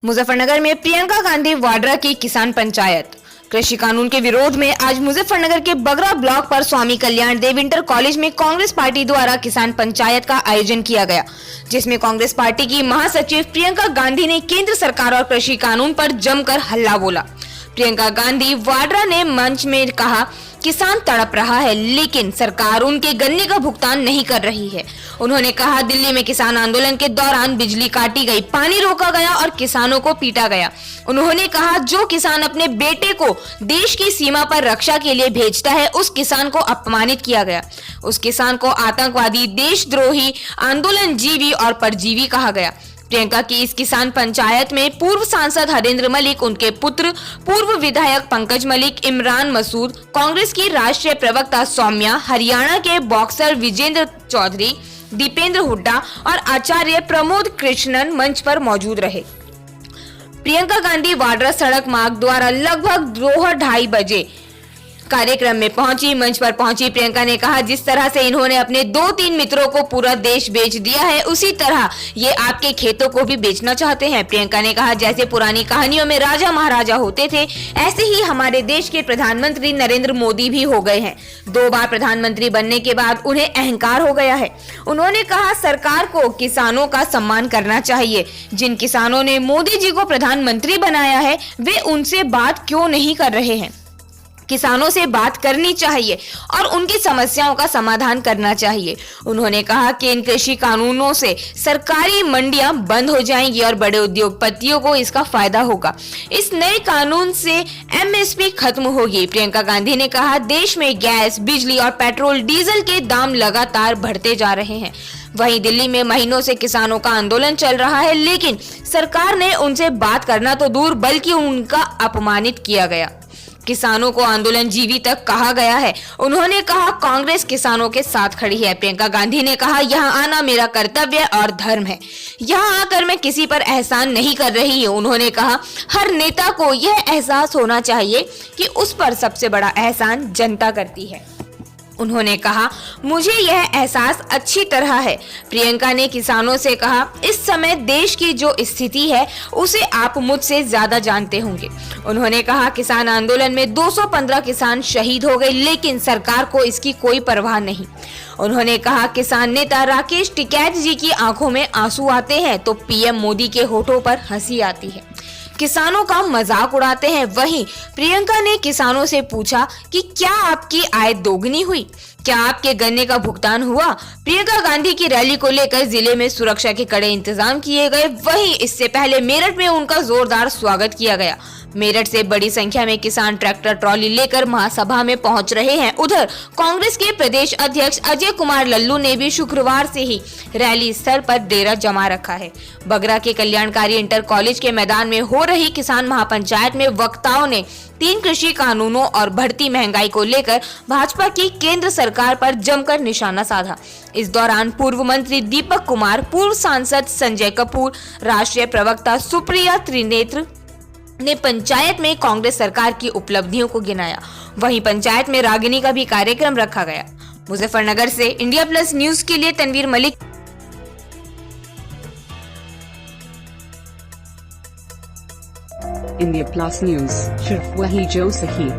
मुजफ्फरनगर में प्रियंका गांधी वाड्रा की किसान पंचायत। कृषि कानून के विरोध में आज मुजफ्फरनगर के बगरा ब्लॉक पर स्वामी कल्याण देव इंटर कॉलेज में कांग्रेस पार्टी द्वारा किसान पंचायत का आयोजन किया गया, जिसमें कांग्रेस पार्टी की महासचिव प्रियंका गांधी ने केंद्र सरकार और कृषि कानून पर जमकर हल्ला बोला। प्रियंका गांधी वाड्रा ने मंच में कहा, किसान तड़प रहा है लेकिन सरकार उनके गन्ने का भुगतान नहीं कर रही है। उन्होंने कहा, दिल्ली में किसान आंदोलन के दौरान बिजली काटी गई, पानी रोका गया और किसानों को पीटा गया। उन्होंने कहा, जो किसान अपने बेटे को देश की सीमा पर रक्षा के लिए भेजता है, उस किसान को अपमानित किया गया। उस किसान को आतंकवादी, देशद्रोही, आंदोलन जीवी और परजीवी कहा गया। प्रियंका की इस किसान पंचायत में पूर्व सांसद हरेंद्र मलिक, उनके पुत्र पूर्व विधायक पंकज मलिक, इमरान मसूद, कांग्रेस की राष्ट्रीय प्रवक्ता सौम्या, हरियाणा के बॉक्सर विजेंद्र चौधरी, दीपेंद्र हुड्डा और आचार्य प्रमोद कृष्णन मंच पर मौजूद रहे। प्रियंका गांधी वाड्रा सड़क मार्ग द्वारा लगभग 2:30 बजे कार्यक्रम में पहुंची। मंच पर पहुंची प्रियंका ने कहा, जिस तरह से इन्होंने अपने 2-3 मित्रों को पूरा देश बेच दिया है, उसी तरह ये आपके खेतों को भी बेचना चाहते हैं। प्रियंका ने कहा, जैसे पुरानी कहानियों में राजा महाराजा होते थे, ऐसे ही हमारे देश के प्रधानमंत्री नरेंद्र मोदी भी हो गए हैं। 2 बार प्रधानमंत्री बनने के बाद उन्हें अहंकार हो गया है। उन्होंने कहा, सरकार को किसानों का सम्मान करना चाहिए। जिन किसानों ने मोदी जी को प्रधानमंत्री बनाया है, वे उनसे बात क्यों नहीं कर रहे हैं? किसानों से बात करनी चाहिए और उनकी समस्याओं का समाधान करना चाहिए। उन्होंने कहा कि इन कृषि कानूनों से सरकारी मंडियां बंद हो जाएंगी और बड़े उद्योगपतियों को इसका फायदा होगा। इस नए कानून से एमएसपी खत्म होगी। प्रियंका गांधी ने कहा, देश में गैस, बिजली और पेट्रोल डीजल के दाम लगातार बढ़ते जा रहे हैं। वहीं दिल्ली में महीनों से किसानों का आंदोलन चल रहा है, लेकिन सरकार ने उनसे बात करना तो दूर बल्कि उनका अपमानित किया गया। किसानों को आंदोलन जीवी तक कहा गया है। उन्होंने कहा, कांग्रेस किसानों के साथ खड़ी है। प्रियंका गांधी ने कहा, यहाँ आना मेरा कर्तव्य और धर्म है। यहाँ आकर मैं किसी पर एहसान नहीं कर रही हूँ। उन्होंने कहा, हर नेता को यह एहसास होना चाहिए कि उस पर सबसे बड़ा एहसान जनता करती है। उन्होंने कहा, मुझे यह एहसास अच्छी तरह है। प्रियंका ने किसानों से कहा, इस समय देश की जो स्थिति है उसे आप मुझसे ज्यादा जानते होंगे। उन्होंने कहा, किसान आंदोलन में 215 किसान शहीद हो गए, लेकिन सरकार को इसकी कोई परवाह नहीं। उन्होंने कहा, किसान नेता राकेश टिकैत जी की आंखों में आंसू आते हैं तो पीएम मोदी के होठों पर हंसी आती है। किसानों का मजाक उड़ाते हैं। वहीं प्रियंका ने किसानों से पूछा कि क्या आपकी आय दोगुनी हुई? क्या आपके गन्ने का भुगतान हुआ? प्रियंका गांधी की रैली को लेकर जिले में सुरक्षा के कड़े इंतजाम किए गए। वहीं इससे पहले मेरठ में उनका जोरदार स्वागत किया गया। मेरठ से बड़ी संख्या में किसान ट्रैक्टर ट्रॉली लेकर महासभा में पहुंच रहे हैं। उधर कांग्रेस के प्रदेश अध्यक्ष अजय कुमार लल्लू ने भी शुक्रवार से ही रैली स्थल पर डेरा जमा रखा है। बगरा के कल्याणकारी इंटर कॉलेज के मैदान में हो रही किसान महापंचायत में वक्ताओं ने 3 कृषि कानूनों और बढ़ती महंगाई को लेकर भाजपा की केंद्र सरकार पर जमकर निशाना साधा। इस दौरान पूर्व मंत्री दीपक कुमार, पूर्व सांसद संजय कपूर, राष्ट्रीय प्रवक्ता सुप्रिया त्रिनेत्र ने पंचायत में कांग्रेस सरकार की उपलब्धियों को गिनाया। वहीं पंचायत में रागिनी का भी कार्यक्रम रखा गया। मुजफ्फरनगर से इंडिया प्लस न्यूज के लिए Tanveer Malik. India plus news, सिर्फ वही जो सही।